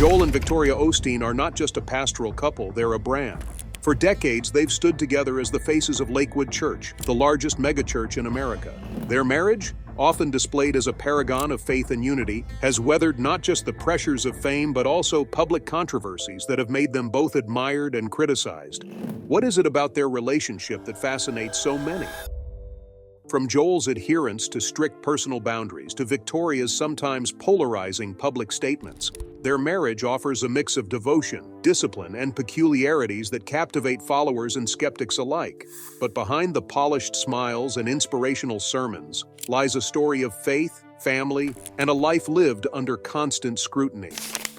Joel and Victoria Osteen are not just a pastoral couple, they're a brand. For decades, they've stood together as the faces of Lakewood Church, the largest megachurch in America. Their marriage, often displayed as a paragon of faith and unity, has weathered not just the pressures of fame but also public controversies that have made them both admired and criticized. What is it about their relationship that fascinates so many? From Joel's adherence to strict personal boundaries to Victoria's sometimes polarizing public statements, their marriage offers a mix of devotion, discipline, and peculiarities that captivate followers and skeptics alike. But behind the polished smiles and inspirational sermons lies a story of faith, family, and a life lived under constant scrutiny.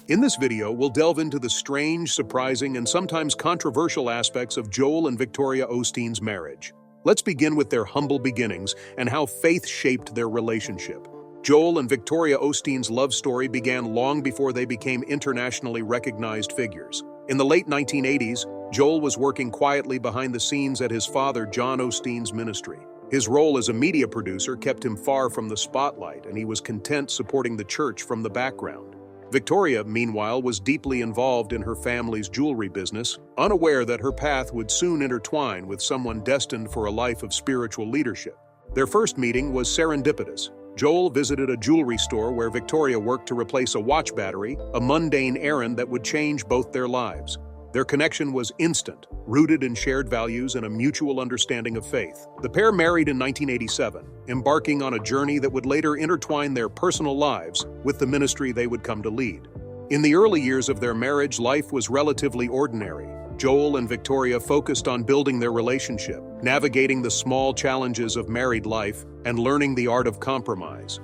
In this video, we'll delve into the strange, surprising, and sometimes controversial aspects of Joel and Victoria Osteen's marriage. Let's begin with their humble beginnings and how faith shaped their relationship. Joel and Victoria Osteen's love story began long before they became internationally recognized figures. In the late 1980s, Joel was working quietly behind the scenes at his father John Osteen's ministry. His role as a media producer kept him far from the spotlight, and he was content supporting the church from the background. Victoria, meanwhile, was deeply involved in her family's jewelry business, unaware that her path would soon intertwine with someone destined for a life of spiritual leadership. Their first meeting was serendipitous. Joel visited a jewelry store where Victoria worked to replace a watch battery, a mundane errand that would change both their lives. Their connection was instant, rooted in shared values and a mutual understanding of faith. The pair married in 1987, embarking on a journey that would later intertwine their personal lives with the ministry they would come to lead. In the early years of their marriage, life was relatively ordinary. Joel and Victoria focused on building their relationship, navigating the small challenges of married life, and learning the art of compromise.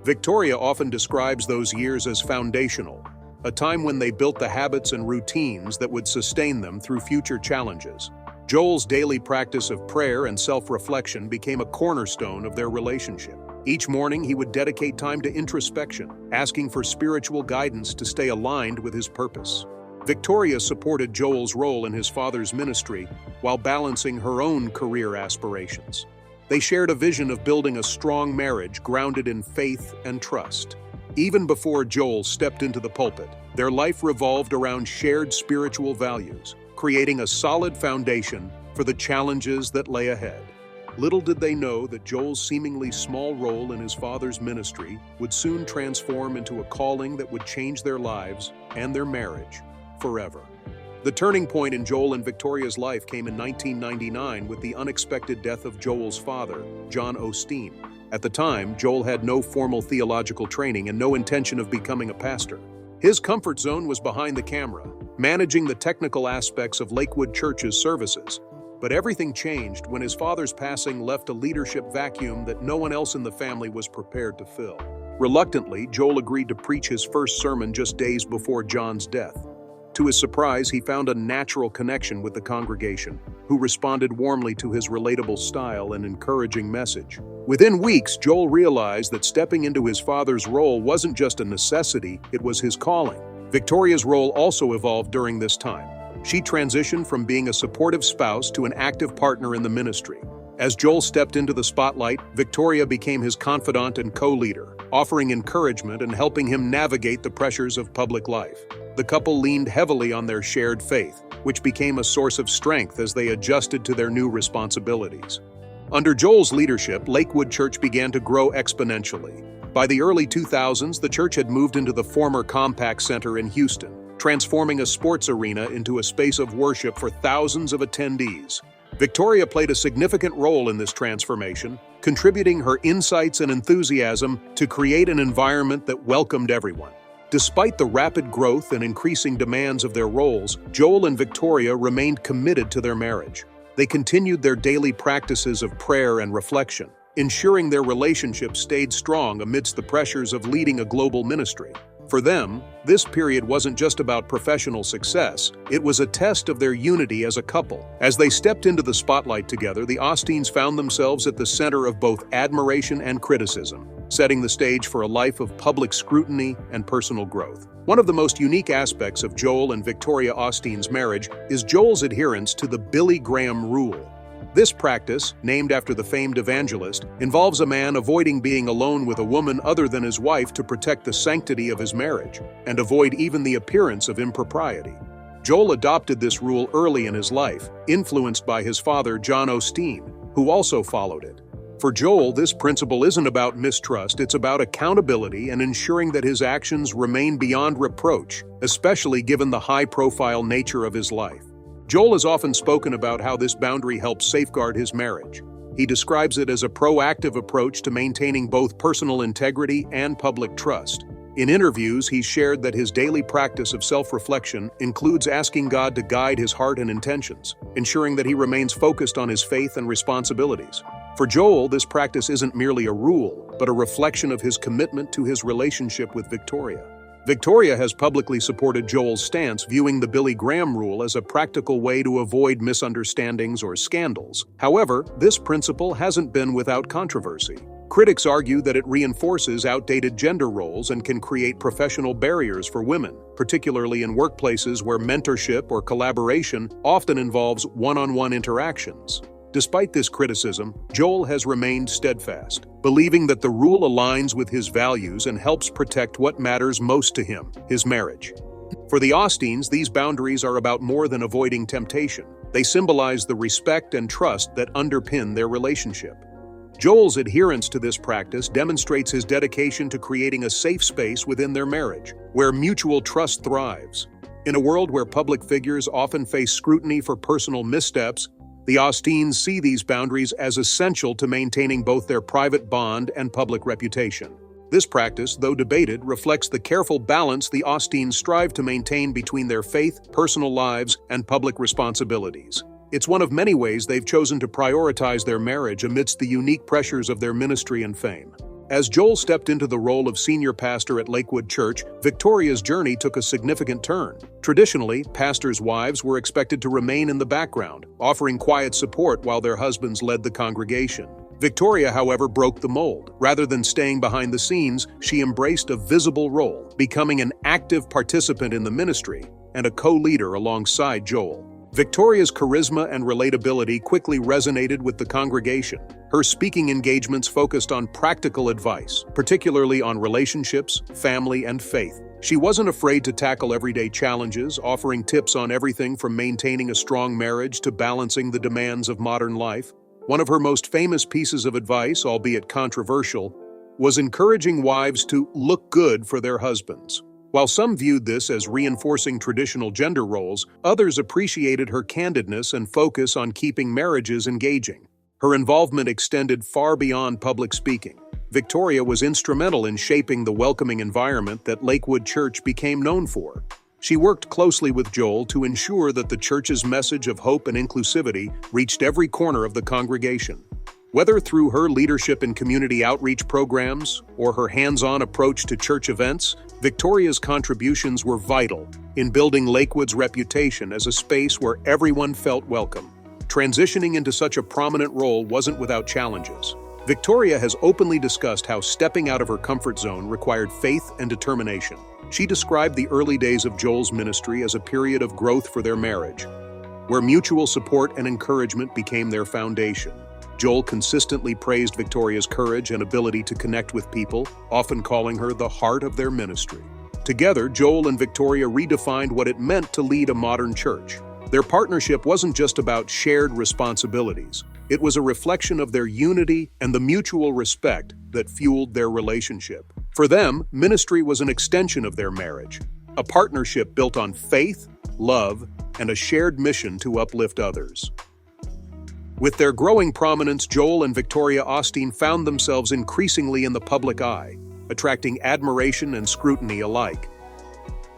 Victoria often describes those years as foundational, a time when they built the habits and routines that would sustain them through future challenges. Joel's daily practice of prayer and self-reflection became a cornerstone of their relationship. Each morning, he would dedicate time to introspection, asking for spiritual guidance to stay aligned with his purpose. Victoria supported Joel's role in his father's ministry while balancing her own career aspirations. They shared a vision of building a strong marriage grounded in faith and trust. Even before Joel stepped into the pulpit, their life revolved around shared spiritual values, creating a solid foundation for the challenges that lay ahead. Little did they know that Joel's seemingly small role in his father's ministry would soon transform into a calling that would change their lives and their marriage forever. The turning point in Joel and Victoria's life came in 1999 with the unexpected death of Joel's father, John Osteen. At the time, Joel had no formal theological training and no intention of becoming a pastor. His comfort zone was behind the camera, managing the technical aspects of Lakewood Church's services. But everything changed when his father's passing left a leadership vacuum that no one else in the family was prepared to fill. Reluctantly, Joel agreed to preach his first sermon just days before John's death. To his surprise, he found a natural connection with the congregation, who responded warmly to his relatable style and encouraging message. Within weeks, Joel realized that stepping into his father's role wasn't just a necessity, it was his calling. Victoria's role also evolved during this time. She transitioned from being a supportive spouse to an active partner in the ministry. As Joel stepped into the spotlight, Victoria became his confidant and co-leader, offering encouragement and helping him navigate the pressures of public life. The couple leaned heavily on their shared faith, which became a source of strength as they adjusted to their new responsibilities. Under Joel's leadership, Lakewood Church began to grow exponentially. By the early 2000s, the church had moved into the former Compaq Center in Houston, transforming a sports arena into a space of worship for thousands of attendees. Victoria played a significant role in this transformation, contributing her insights and enthusiasm to create an environment that welcomed everyone. Despite the rapid growth and increasing demands of their roles, Joel and Victoria remained committed to their marriage. They continued their daily practices of prayer and reflection, ensuring their relationship stayed strong amidst the pressures of leading a global ministry. For them, this period wasn't just about professional success, it was a test of their unity as a couple. As they stepped into the spotlight together, the Osteens found themselves at the center of both admiration and criticism, setting the stage for a life of public scrutiny and personal growth. One of the most unique aspects of Joel and Victoria Osteen's marriage is Joel's adherence to the Billy Graham rule. This practice, named after the famed evangelist, involves a man avoiding being alone with a woman other than his wife to protect the sanctity of his marriage and avoid even the appearance of impropriety. Joel adopted this rule early in his life, influenced by his father, John Osteen, who also followed it. For Joel, this principle isn't about mistrust, it's about accountability and ensuring that his actions remain beyond reproach, especially given the high-profile nature of his life. Joel has often spoken about how this boundary helps safeguard his marriage. He describes it as a proactive approach to maintaining both personal integrity and public trust. In interviews, he shared that his daily practice of self-reflection includes asking God to guide his heart and intentions, ensuring that he remains focused on his faith and responsibilities. For Joel, this practice isn't merely a rule, but a reflection of his commitment to his relationship with Victoria. Victoria has publicly supported Joel's stance, viewing the Billy Graham rule as a practical way to avoid misunderstandings or scandals. However, this principle hasn't been without controversy. Critics argue that it reinforces outdated gender roles and can create professional barriers for women, particularly in workplaces where mentorship or collaboration often involves one-on-one interactions. Despite this criticism, Joel has remained steadfast, believing that the rule aligns with his values and helps protect what matters most to him, his marriage. For the Osteens, these boundaries are about more than avoiding temptation. They symbolize the respect and trust that underpin their relationship. Joel's adherence to this practice demonstrates his dedication to creating a safe space within their marriage, where mutual trust thrives. In a world where public figures often face scrutiny for personal missteps, the Osteens see these boundaries as essential to maintaining both their private bond and public reputation. This practice, though debated, reflects the careful balance the Osteens strive to maintain between their faith, personal lives, and public responsibilities. It's one of many ways they've chosen to prioritize their marriage amidst the unique pressures of their ministry and fame. As Joel stepped into the role of senior pastor at Lakewood Church, Victoria's journey took a significant turn. Traditionally, pastors' wives were expected to remain in the background, offering quiet support while their husbands led the congregation. Victoria, however, broke the mold. Rather than staying behind the scenes, she embraced a visible role, becoming an active participant in the ministry and a co-leader alongside Joel. Victoria's charisma and relatability quickly resonated with the congregation. Her speaking engagements focused on practical advice, particularly on relationships, family, and faith. She wasn't afraid to tackle everyday challenges, offering tips on everything from maintaining a strong marriage to balancing the demands of modern life. One of her most famous pieces of advice, albeit controversial, was encouraging wives to look good for their husbands. While some viewed this as reinforcing traditional gender roles, others appreciated her candidness and focus on keeping marriages engaging. Her involvement extended far beyond public speaking. Victoria was instrumental in shaping the welcoming environment that Lakewood Church became known for. She worked closely with Joel to ensure that the church's message of hope and inclusivity reached every corner of the congregation. Whether through her leadership in community outreach programs or her hands-on approach to church events, Victoria's contributions were vital in building Lakewood's reputation as a space where everyone felt welcome. Transitioning into such a prominent role wasn't without challenges. Victoria has openly discussed how stepping out of her comfort zone required faith and determination. She described the early days of Joel's ministry as a period of growth for their marriage, where mutual support and encouragement became their foundation. Joel consistently praised Victoria's courage and ability to connect with people, often calling her the heart of their ministry. Together, Joel and Victoria redefined what it meant to lead a modern church. Their partnership wasn't just about shared responsibilities. It was a reflection of their unity and the mutual respect that fueled their relationship. For them, ministry was an extension of their marriage, a partnership built on faith, love, and a shared mission to uplift others. With their growing prominence, Joel and Victoria Osteen found themselves increasingly in the public eye, attracting admiration and scrutiny alike.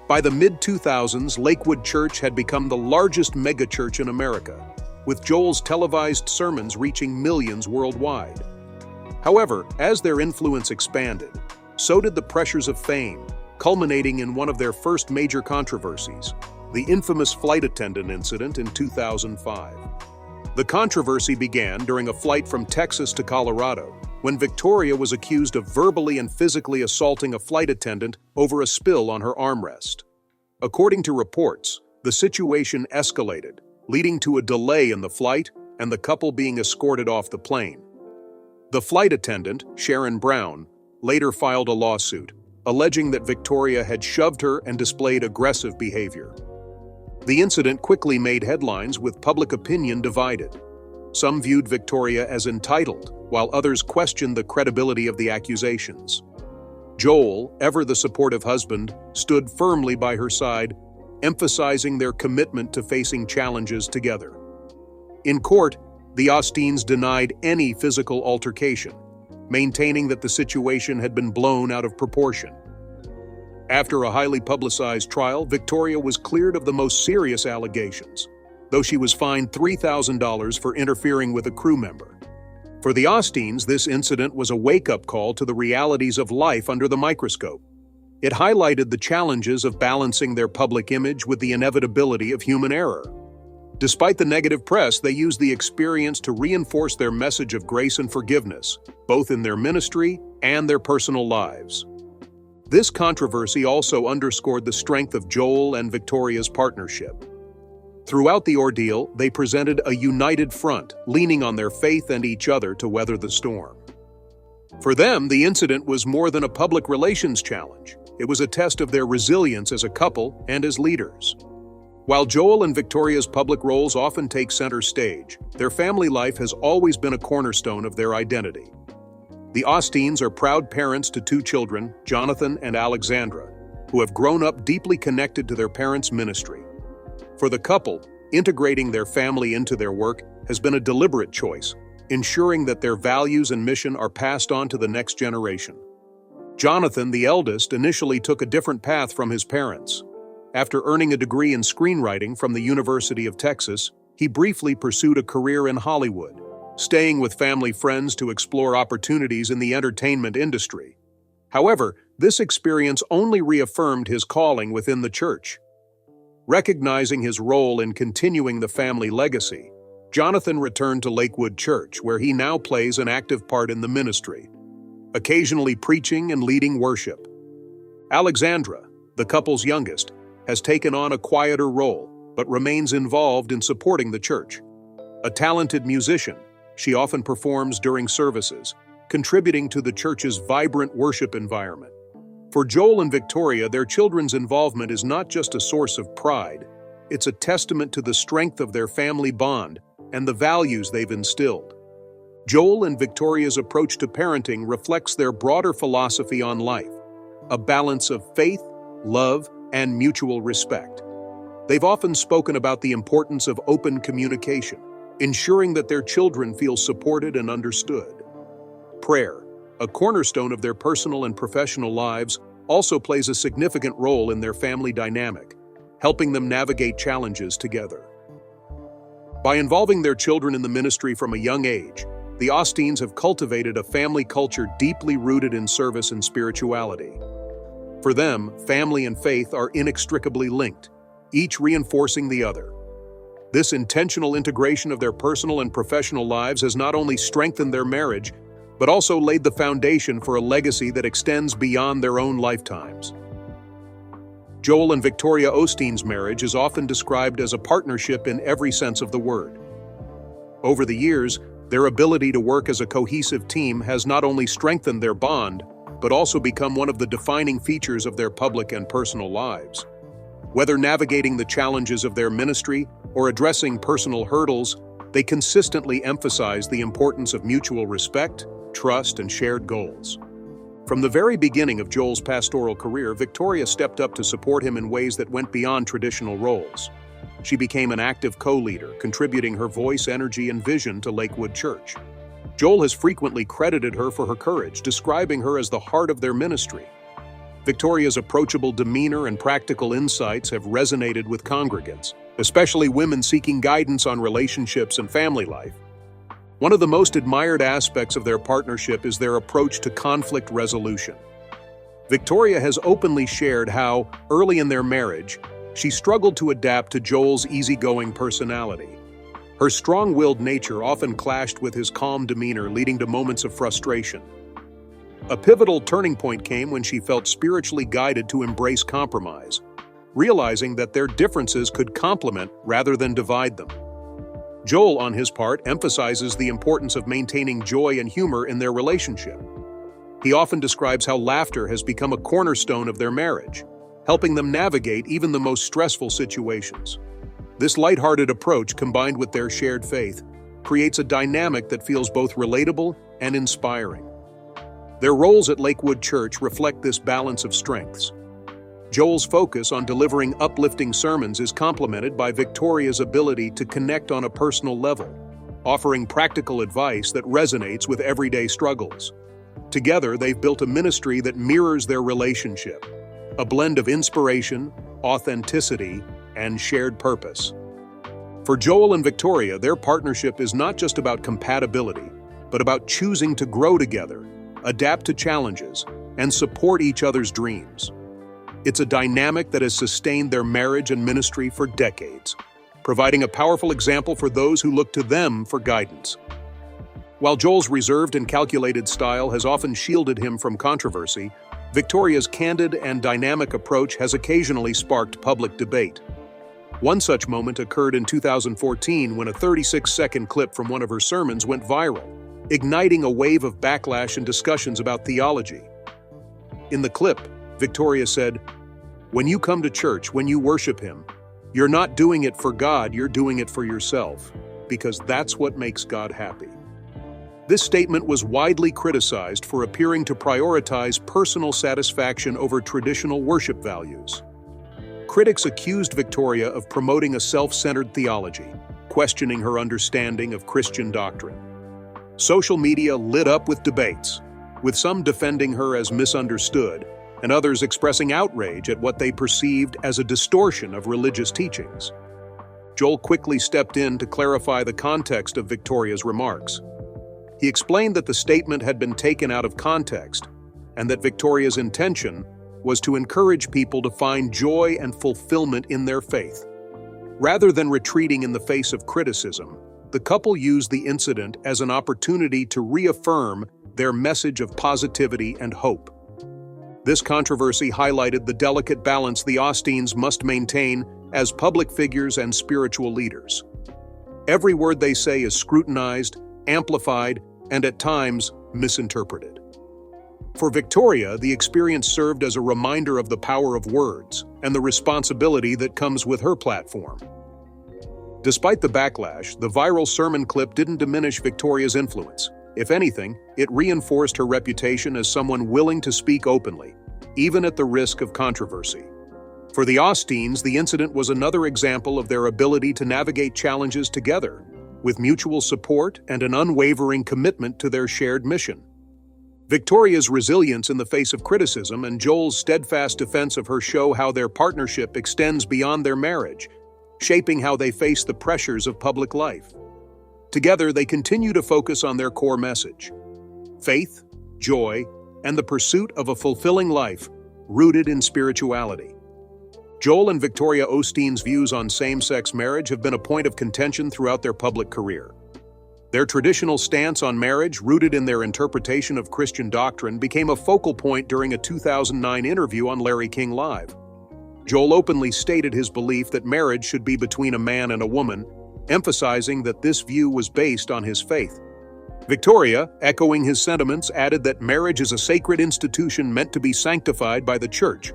By the mid-2000s, Lakewood Church had become the largest megachurch in America, with Joel's televised sermons reaching millions worldwide. However, as their influence expanded, so did the pressures of fame, culminating in one of their first major controversies, the infamous flight attendant incident in 2005. The controversy began during a flight from Texas to Colorado, when Victoria was accused of verbally and physically assaulting a flight attendant over a spill on her armrest. According to reports, the situation escalated, leading to a delay in the flight and the couple being escorted off the plane. The flight attendant, Sharon Brown, later filed a lawsuit, alleging that Victoria had shoved her and displayed aggressive behavior. The incident quickly made headlines, with public opinion divided. Some viewed Victoria as entitled, while others questioned the credibility of the accusations. Joel, ever the supportive husband, stood firmly by her side, emphasizing their commitment to facing challenges together. In court, the Osteens denied any physical altercation, maintaining that the situation had been blown out of proportion. After a highly publicized trial, Victoria was cleared of the most serious allegations, though she was fined $3,000 for interfering with a crew member. For the Osteens, this incident was a wake-up call to the realities of life under the microscope. It highlighted the challenges of balancing their public image with the inevitability of human error. Despite the negative press, they used the experience to reinforce their message of grace and forgiveness, both in their ministry and their personal lives. This controversy also underscored the strength of Joel and Victoria's partnership. Throughout the ordeal, they presented a united front, leaning on their faith and each other to weather the storm. For them, the incident was more than a public relations challenge. It was a test of their resilience as a couple and as leaders. While Joel and Victoria's public roles often take center stage, their family life has always been a cornerstone of their identity. The Osteens are proud parents to 2 children, Jonathan and Alexandra, who have grown up deeply connected to their parents' ministry. For the couple, integrating their family into their work has been a deliberate choice, ensuring that their values and mission are passed on to the next generation. Jonathan, the eldest, initially took a different path from his parents. After earning a degree in screenwriting from the University of Texas, he briefly pursued a career in Hollywood, staying with family friends to explore opportunities in the entertainment industry. However, this experience only reaffirmed his calling within the church. Recognizing his role in continuing the family legacy, Jonathan returned to Lakewood Church, where he now plays an active part in the ministry, occasionally preaching and leading worship. Alexandra, the couple's youngest, has taken on a quieter role, but remains involved in supporting the church. A talented musician, she often performs during services, contributing to the church's vibrant worship environment. For Joel and Victoria, their children's involvement is not just a source of pride, it's a testament to the strength of their family bond and the values they've instilled. Joel and Victoria's approach to parenting reflects their broader philosophy on life, a balance of faith, love, and mutual respect. They've often spoken about the importance of open communication, ensuring that their children feel supported and understood. Prayer, a cornerstone of their personal and professional lives, also plays a significant role in their family dynamic, helping them navigate challenges together. By involving their children in the ministry from a young age, the Osteens have cultivated a family culture deeply rooted in service and spirituality. For them, family and faith are inextricably linked, each reinforcing the other. This intentional integration of their personal and professional lives has not only strengthened their marriage, but also laid the foundation for a legacy that extends beyond their own lifetimes. Joel and Victoria Osteen's marriage is often described as a partnership in every sense of the word. Over the years, their ability to work as a cohesive team has not only strengthened their bond, but also become one of the defining features of their public and personal lives. Whether navigating the challenges of their ministry or addressing personal hurdles, they consistently emphasize the importance of mutual respect, trust, and shared goals. From the very beginning of Joel's pastoral career, Victoria stepped up to support him in ways that went beyond traditional roles. She became an active co-leader, contributing her voice, energy, and vision to Lakewood Church. Joel has frequently credited her for her courage, describing her as the heart of their ministry. Victoria's approachable demeanor and practical insights have resonated with congregants, especially women seeking guidance on relationships and family life. One of the most admired aspects of their partnership is their approach to conflict resolution. Victoria has openly shared how, early in their marriage, she struggled to adapt to Joel's easygoing personality. Her strong-willed nature often clashed with his calm demeanor, leading to moments of frustration. A pivotal turning point came when she felt spiritually guided to embrace compromise, realizing that their differences could complement rather than divide them. Joel, on his part, emphasizes the importance of maintaining joy and humor in their relationship. He often describes how laughter has become a cornerstone of their marriage, helping them navigate even the most stressful situations. This lighthearted approach, combined with their shared faith, creates a dynamic that feels both relatable and inspiring. Their roles at Lakewood Church reflect this balance of strengths. Joel's focus on delivering uplifting sermons is complemented by Victoria's ability to connect on a personal level, offering practical advice that resonates with everyday struggles. Together, they've built a ministry that mirrors their relationship, a blend of inspiration, authenticity, and shared purpose. For Joel and Victoria, their partnership is not just about compatibility, but about choosing to grow together, adapt to challenges, and support each other's dreams. It's a dynamic that has sustained their marriage and ministry for decades, providing a powerful example for those who look to them for guidance. While Joel's reserved and calculated style has often shielded him from controversy, Victoria's candid and dynamic approach has occasionally sparked public debate. One such moment occurred in 2014 when a 36-second clip from one of her sermons went viral, igniting a wave of backlash and discussions about theology. In the clip, Victoria said, "When you come to church, when you worship Him, you're not doing it for God, you're doing it for yourself, because that's what makes God happy." This statement was widely criticized for appearing to prioritize personal satisfaction over traditional worship values. Critics accused Victoria of promoting a self-centered theology, questioning her understanding of Christian doctrine. Social media lit up with debates, with some defending her as misunderstood, and others expressing outrage at what they perceived as a distortion of religious teachings. Joel quickly stepped in to clarify the context of Victoria's remarks. He explained that the statement had been taken out of context, and that Victoria's intention was to encourage people to find joy and fulfillment in their faith. Rather than retreating in the face of criticism, the couple used the incident as an opportunity to reaffirm their message of positivity and hope. This controversy highlighted the delicate balance the Osteens must maintain as public figures and spiritual leaders. Every word they say is scrutinized, amplified, and at times misinterpreted. For Victoria, the experience served as a reminder of the power of words and the responsibility that comes with her platform. Despite the backlash, the viral sermon clip didn't diminish Victoria's influence. If anything, it reinforced her reputation as someone willing to speak openly, even at the risk of controversy. For the Osteens, the incident was another example of their ability to navigate challenges together, with mutual support and an unwavering commitment to their shared mission. Victoria's resilience in the face of criticism and Joel's steadfast defense of her show how their partnership extends beyond their marriage, shaping how they face the pressures of public life. Together, they continue to focus on their core message: faith, joy, and the pursuit of a fulfilling life rooted in spirituality. Joel and Victoria Osteen's views on same-sex marriage have been a point of contention throughout their public career. Their traditional stance on marriage, rooted in their interpretation of Christian doctrine, became a focal point during a 2009 interview on Larry King Live. Joel openly stated his belief that marriage should be between a man and a woman, emphasizing that this view was based on his faith. Victoria, echoing his sentiments, added that marriage is a sacred institution meant to be sanctified by the church.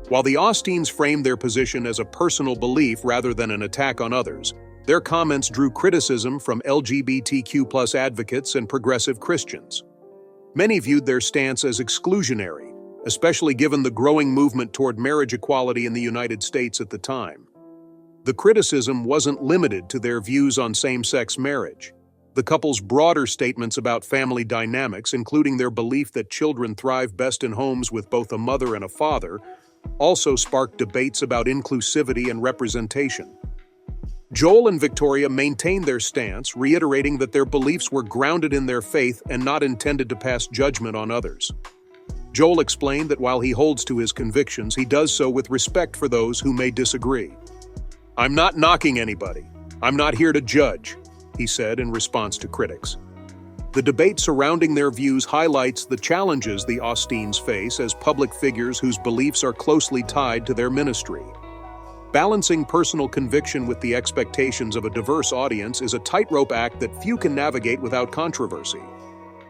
While the Osteens framed their position as a personal belief rather than an attack on others, their comments drew criticism from LGBTQ+ advocates and progressive Christians. Many viewed their stance as exclusionary, especially given the growing movement toward marriage equality in the United States at the time. The criticism wasn't limited to their views on same-sex marriage. The couple's broader statements about family dynamics, including their belief that children thrive best in homes with both a mother and a father, also sparked debates about inclusivity and representation. Joel and Victoria maintained their stance, reiterating that their beliefs were grounded in their faith and not intended to pass judgment on others. Joel explained that while he holds to his convictions, he does so with respect for those who may disagree. "I'm not knocking anybody. I'm not here to judge," he said in response to critics. The debate surrounding their views highlights the challenges the Osteens face as public figures whose beliefs are closely tied to their ministry. Balancing personal conviction with the expectations of a diverse audience is a tightrope act that few can navigate without controversy.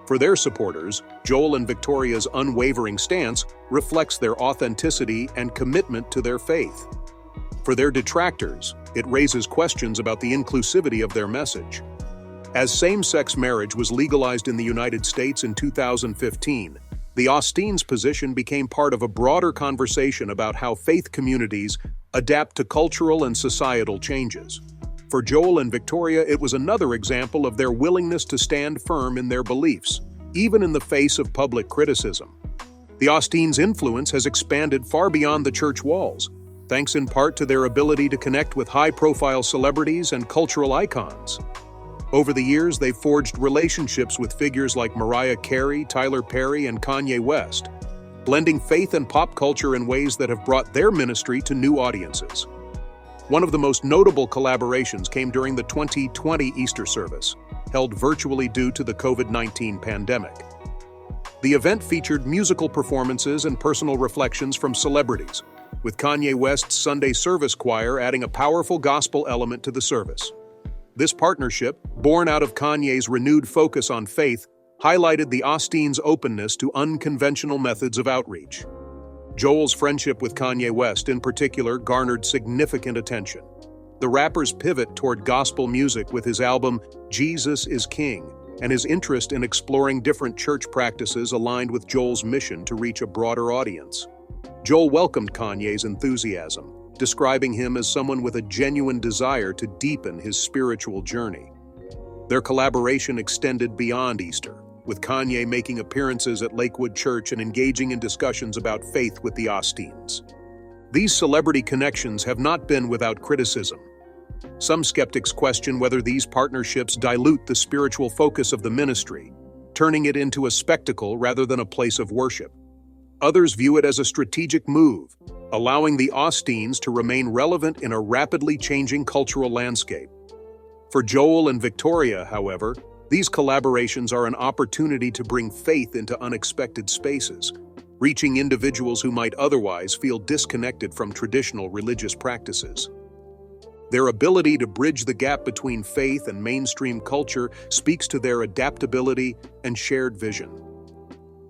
For their supporters, Joel and Victoria's unwavering stance reflects their authenticity and commitment to their faith. For their detractors, it raises questions about the inclusivity of their message. As same-sex marriage was legalized in the United States in 2015, the Osteen's position became part of a broader conversation about how faith communities adapt to cultural and societal changes. For Joel and Victoria, it was another example of their willingness to stand firm in their beliefs, even in the face of public criticism. The Osteen's influence has expanded far beyond the church walls, thanks in part to their ability to connect with high-profile celebrities and cultural icons. Over the years, they've forged relationships with figures like Mariah Carey, Tyler Perry, and Kanye West, blending faith and pop culture in ways that have brought their ministry to new audiences. One of the most notable collaborations came during the 2020 Easter service, held virtually due to the COVID-19 pandemic. The event featured musical performances and personal reflections from celebrities, with Kanye West's Sunday service choir adding a powerful gospel element to the service. This partnership, born out of Kanye's renewed focus on faith, highlighted the Osteen's openness to unconventional methods of outreach. Joel's friendship with Kanye West, in particular, garnered significant attention. The rapper's pivot toward gospel music with his album Jesus is King, and his interest in exploring different church practices aligned with Joel's mission to reach a broader audience. Joel welcomed Kanye's enthusiasm, describing him as someone with a genuine desire to deepen his spiritual journey. Their collaboration extended beyond Easter, with Kanye making appearances at Lakewood Church and engaging in discussions about faith with the Osteens. These celebrity connections have not been without criticism. Some skeptics question whether these partnerships dilute the spiritual focus of the ministry, turning it into a spectacle rather than a place of worship. Others view it as a strategic move, allowing the Osteens to remain relevant in a rapidly changing cultural landscape. For Joel and Victoria, however, these collaborations are an opportunity to bring faith into unexpected spaces, reaching individuals who might otherwise feel disconnected from traditional religious practices. Their ability to bridge the gap between faith and mainstream culture speaks to their adaptability and shared vision.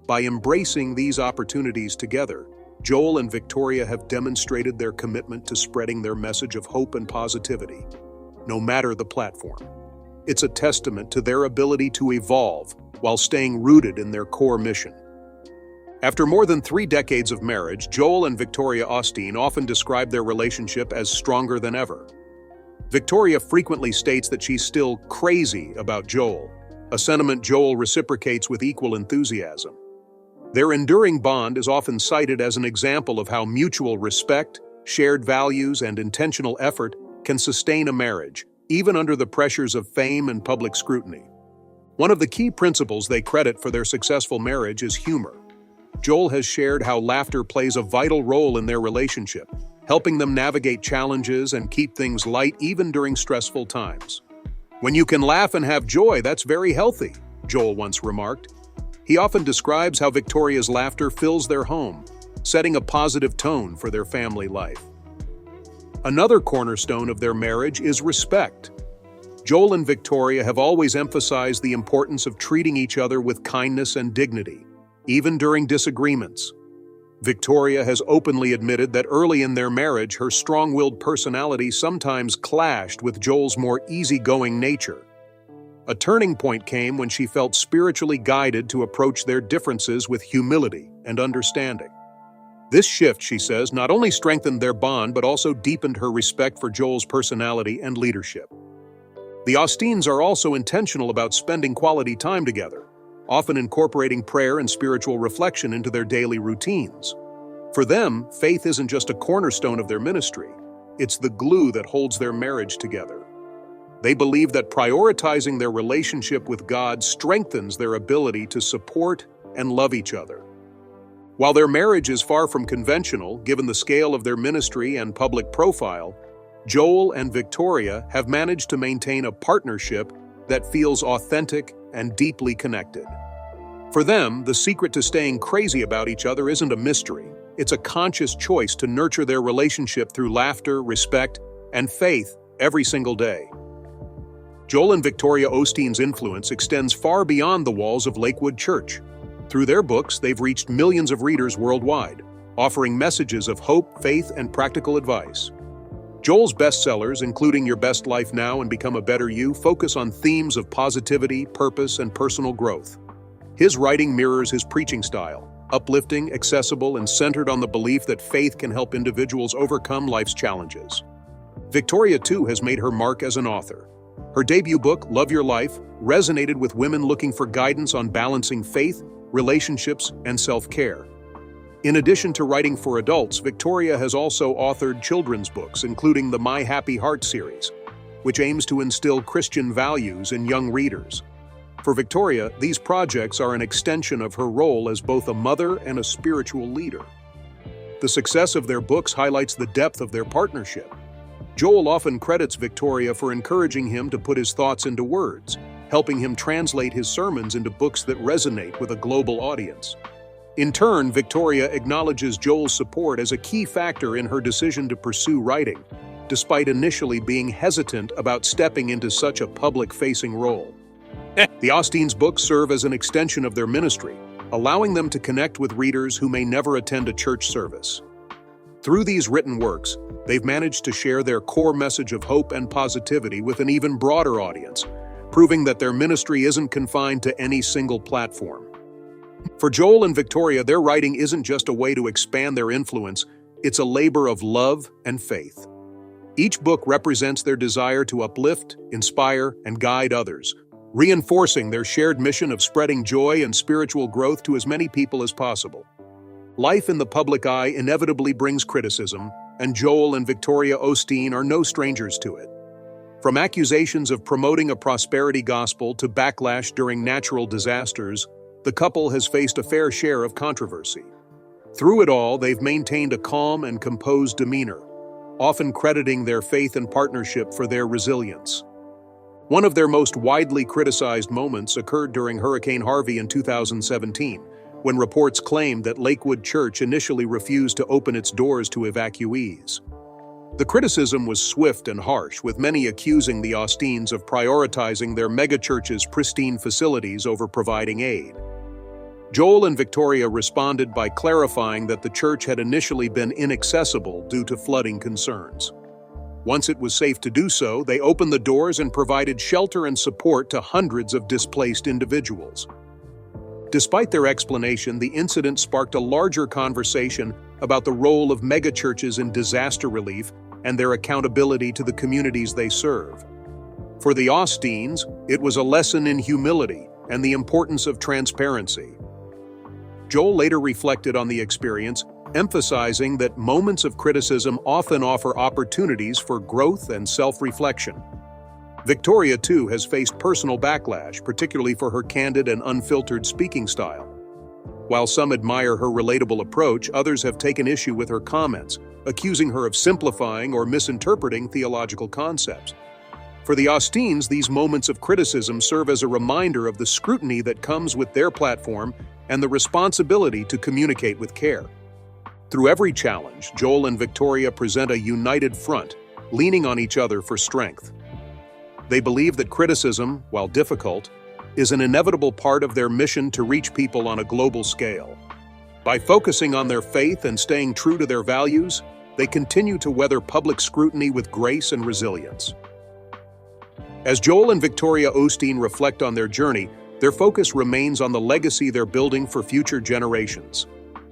By embracing these opportunities together, Joel and Victoria have demonstrated their commitment to spreading their message of hope and positivity, no matter the platform. It's a testament to their ability to evolve while staying rooted in their core mission. After more than 3 decades of marriage, Joel and Victoria Osteen often describe their relationship as stronger than ever. Victoria frequently states that she's still crazy about Joel, a sentiment Joel reciprocates with equal enthusiasm. Their enduring bond is often cited as an example of how mutual respect, shared values, and intentional effort can sustain a marriage, even under the pressures of fame and public scrutiny. One of the key principles they credit for their successful marriage is humor. Joel has shared how laughter plays a vital role in their relationship, helping them navigate challenges and keep things light even during stressful times. "When you can laugh and have joy, that's very healthy," Joel once remarked. He often describes how Victoria's laughter fills their home, setting a positive tone for their family life. Another cornerstone of their marriage is respect. Joel and Victoria have always emphasized the importance of treating each other with kindness and dignity, even during disagreements. Victoria has openly admitted that early in their marriage, her strong-willed personality sometimes clashed with Joel's more easygoing nature. A turning point came when she felt spiritually guided to approach their differences with humility and understanding. This shift, she says, not only strengthened their bond but also deepened her respect for Joel's personality and leadership. The Osteens are also intentional about spending quality time together, often incorporating prayer and spiritual reflection into their daily routines. For them, faith isn't just a cornerstone of their ministry, it's the glue that holds their marriage together. They believe that prioritizing their relationship with God strengthens their ability to support and love each other. While their marriage is far from conventional, given the scale of their ministry and public profile, Joel and Victoria have managed to maintain a partnership that feels authentic and deeply connected. For them, the secret to staying crazy about each other isn't a mystery. it's a conscious choice to nurture their relationship through laughter, respect, and faith every single day. Joel and Victoria Osteen's influence extends far beyond the walls of Lakewood Church. Through their books, they've reached millions of readers worldwide, offering messages of hope, faith, and practical advice. Joel's bestsellers, including Your Best Life Now and Become a Better You, focus on themes of positivity, purpose, and personal growth. His writing mirrors his preaching style, uplifting, accessible, and centered on the belief that faith can help individuals overcome life's challenges. Victoria, too, has made her mark as an author. Her debut book, Love Your Life, resonated with women looking for guidance on balancing faith, relationships, and self-care. In addition to writing for adults, Victoria has also authored children's books, including the My Happy Heart series, which aims to instill Christian values in young readers. For Victoria, these projects are an extension of her role as both a mother and a spiritual leader. The success of their books highlights the depth of their partnership. Joel often credits Victoria for encouraging him to put his thoughts into words, helping him translate his sermons into books that resonate with a global audience. In turn, Victoria acknowledges Joel's support as a key factor in her decision to pursue writing, despite initially being hesitant about stepping into such a public-facing role. The Osteens' books serve as an extension of their ministry, allowing them to connect with readers who may never attend a church service. Through these written works, they've managed to share their core message of hope and positivity with an even broader audience, proving that their ministry isn't confined to any single platform. For Joel and Victoria, their writing isn't just a way to expand their influence, it's a labor of love and faith. Each book represents their desire to uplift, inspire, and guide others, reinforcing their shared mission of spreading joy and spiritual growth to as many people as possible. Life in the public eye inevitably brings criticism, and Joel and Victoria Osteen are no strangers to it. From accusations of promoting a prosperity gospel to backlash during natural disasters, the couple has faced a fair share of controversy. Through it all, they've maintained a calm and composed demeanor, often crediting their faith and partnership for their resilience. One of their most widely criticized moments occurred during Hurricane Harvey in 2017, when reports claimed that Lakewood Church initially refused to open its doors to evacuees. The criticism was swift and harsh, with many accusing the Osteens of prioritizing their megachurch's pristine facilities over providing aid. Joel and Victoria responded by clarifying that the church had initially been inaccessible due to flooding concerns. Once it was safe to do so, they opened the doors and provided shelter and support to hundreds of displaced individuals. Despite their explanation, the incident sparked a larger conversation about the role of megachurches in disaster relief and their accountability to the communities they serve. For the Osteens, it was a lesson in humility and the importance of transparency. Joel later reflected on the experience, emphasizing that moments of criticism often offer opportunities for growth and self-reflection. Victoria, too, has faced personal backlash, particularly for her candid and unfiltered speaking style. While some admire her relatable approach, others have taken issue with her comments, accusing her of simplifying or misinterpreting theological concepts. For the Osteens, these moments of criticism serve as a reminder of the scrutiny that comes with their platform and the responsibility to communicate with care. Through every challenge, Joel and Victoria present a united front, leaning on each other for strength. They believe that criticism, while difficult, is an inevitable part of their mission to reach people on a global scale. By focusing on their faith and staying true to their values, they continue to weather public scrutiny with grace and resilience. As Joel and Victoria Osteen reflect on their journey, their focus remains on the legacy they're building for future generations.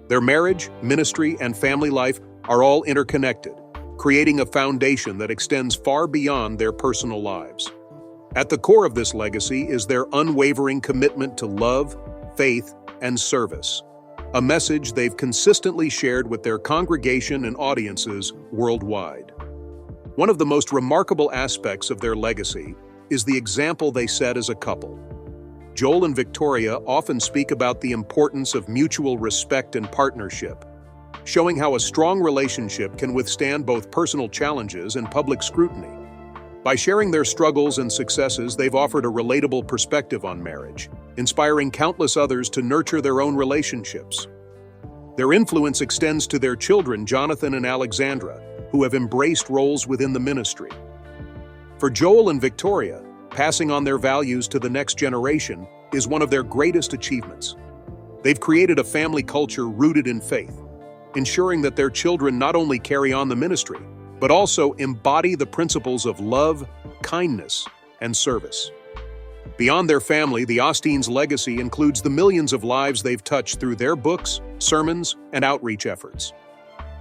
Their marriage, ministry, and family life are all interconnected, creating a foundation that extends far beyond their personal lives. At the core of this legacy is their unwavering commitment to love, faith, and service, a message they've consistently shared with their congregation and audiences worldwide. One of the most remarkable aspects of their legacy is the example they set as a couple. Joel and Victoria often speak about the importance of mutual respect and partnership, showing how a strong relationship can withstand both personal challenges and public scrutiny. By sharing their struggles and successes, they've offered a relatable perspective on marriage, inspiring countless others to nurture their own relationships. Their influence extends to their children, Jonathan and Alexandra, who have embraced roles within the ministry. For Joel and Victoria, passing on their values to the next generation is one of their greatest achievements. They've created a family culture rooted in faith, ensuring that their children not only carry on the ministry, but also embody the principles of love, kindness, and service. Beyond their family, the Osteens' legacy includes the millions of lives they've touched through their books, sermons, and outreach efforts.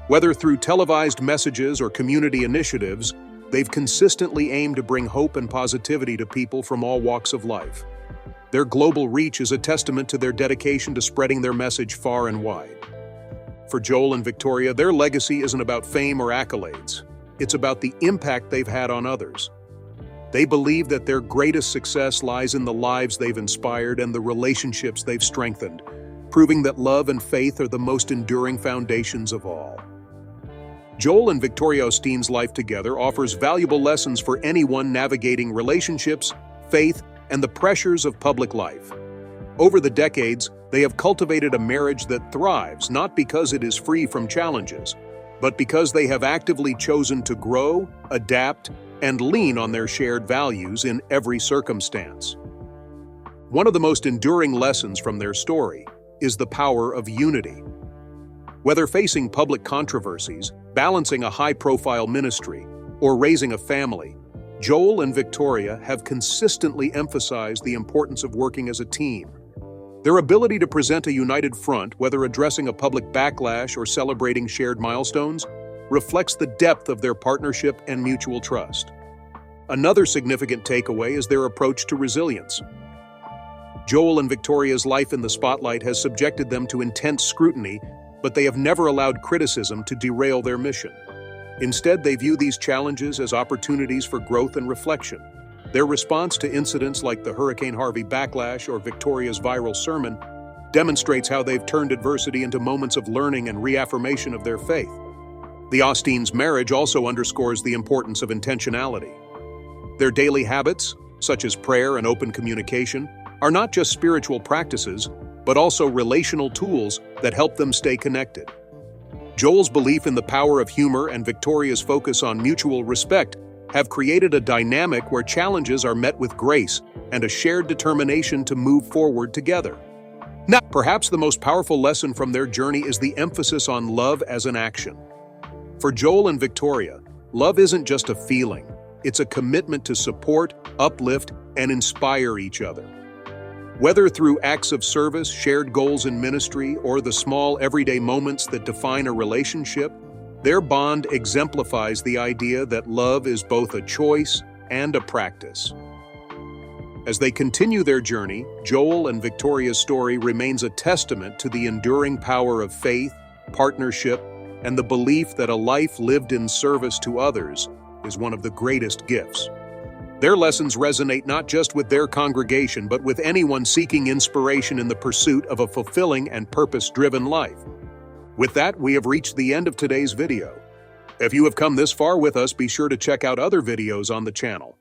Whether through televised messages or community initiatives, they've consistently aimed to bring hope and positivity to people from all walks of life. Their global reach is a testament to their dedication to spreading their message far and wide. For Joel and Victoria, their legacy isn't about fame or accolades. It's about the impact they've had on others. They believe that their greatest success lies in the lives they've inspired and the relationships they've strengthened, proving that love and faith are the most enduring foundations of all. Joel and Victoria Osteen's life together offers valuable lessons for anyone navigating relationships, faith, and the pressures of public life. Over the decades, they have cultivated a marriage that thrives not because it is free from challenges, but because they have actively chosen to grow, adapt, and lean on their shared values in every circumstance. One of the most enduring lessons from their story is the power of unity. Whether facing public controversies, balancing a high-profile ministry, or raising a family, Joel and Victoria have consistently emphasized the importance of working as a team. Their ability to present a united front, whether addressing a public backlash or celebrating shared milestones, reflects the depth of their partnership and mutual trust. Another significant takeaway is their approach to resilience. Joel and Victoria's life in the spotlight has subjected them to intense scrutiny, but they have never allowed criticism to derail their mission. Instead, they view these challenges as opportunities for growth and reflection. Their response to incidents like the Hurricane Harvey backlash or Victoria's viral sermon demonstrates how they've turned adversity into moments of learning and reaffirmation of their faith. The Osteens' marriage also underscores the importance of intentionality. Their daily habits, such as prayer and open communication, are not just spiritual practices, but also relational tools that help them stay connected. Joel's belief in the power of humor and Victoria's focus on mutual respect have created a dynamic where challenges are met with grace and a shared determination to move forward together. Now, perhaps the most powerful lesson from their journey is the emphasis on love as an action. For Joel and Victoria, love isn't just a feeling, it's a commitment to support, uplift, and inspire each other. Whether through acts of service, shared goals in ministry, or the small everyday moments that define a relationship, their bond exemplifies the idea that love is both a choice and a practice. As they continue their journey, Joel and Victoria's story remains a testament to the enduring power of faith, partnership, and the belief that a life lived in service to others is one of the greatest gifts. Their lessons resonate not just with their congregation, but with anyone seeking inspiration in the pursuit of a fulfilling and purpose-driven life. With that, we have reached the end of today's video. If you have come this far with us, be sure to check out other videos on the channel.